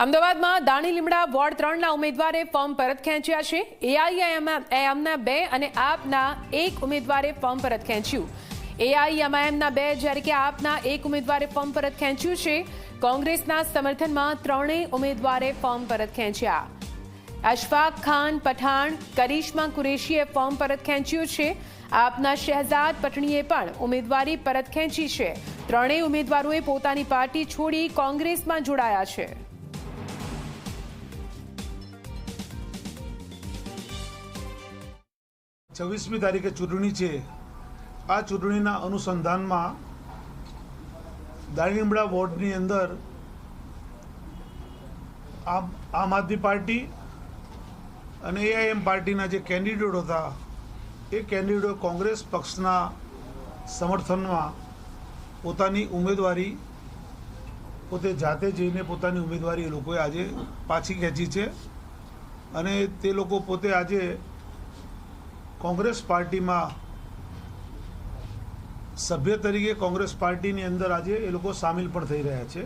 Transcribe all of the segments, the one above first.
અમદાવાદમાં દાણી લીમડા વોર્ડ 3ના ઉમેદવારે ફોર્મ પરત ખેંચ્યા છે। એઆઈએમઆઈએમના 2 અને આપના 1 ઉમેદવારે ફોર્મ પરત ખેંચ્યું। એઆઈએમઆઈએમના 2 જ્યારે કે આપના 1 ઉમેદવારે ફોર્મ પરત ખેંચ્યું છે। કોંગ્રેસના સમર્થનમાં 3 ઉમેદવારે ફોર્મ પરત ખેંચ્યા। અશફાક ખાન પઠાણ, કરિશ્મા કુરેશીએ ફોર્મ પરત ખેંચ્યું છે। આપના શહેજાદ પટણીએ પણ ઉમેદવારી પરત ખેંચી છે। 3 ઉમેદવારોએ પોતાની પાર્ટી છોડી કોંગ્રેસમાં જોડાયા છે। 26મી તારીખે ચૂંટણી છે। આ ચૂંટણીના અનુસંધાનમાં દાણી લીમડા વોર્ડની અંદર આમ આદમી પાર્ટી અને એઆઈએમ પાર્ટીના જે કેન્ડિડેટ હતા એ કેન્ડિડેટ કોંગ્રેસ પક્ષના સમર્થનમાં પોતાની ઉમેદવારી પોતે જાતે જઈને પોતાની ઉમેદવારી એ લોકોએ આજે પાછી ખેંચી છે અને તે લોકો પોતે આજે કોંગ્રેસ પાર્ટીમાં સભ્ય તરીકે કોંગ્રેસ પાર્ટીની અંદર આજે એ લોકો સામેલ પણ થઈ રહ્યા છે।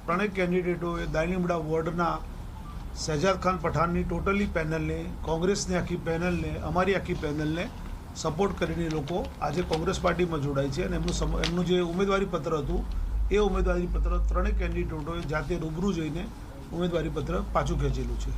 ત્રણેય કેન્ડિડેટોએ દાણી લીમડા વોર્ડના શહેજાદ ખાન પઠાણની ટોટલી પેનલને, કોંગ્રેસની આખી પેનલને, અમારી આખી પેનલને સપોર્ટ કરીને લોકો આજે કોંગ્રેસ પાર્ટીમાં જોડાય છે અને એમનું જે ઉમેદવારી પત્ર હતું એ ઉમેદવારી પત્ર ત્રણેય કેન્ડિડેટોએ જાતે રૂબરૂ જઈને ઉમેદવારી પત્ર પાછું ખેંચેલું છે।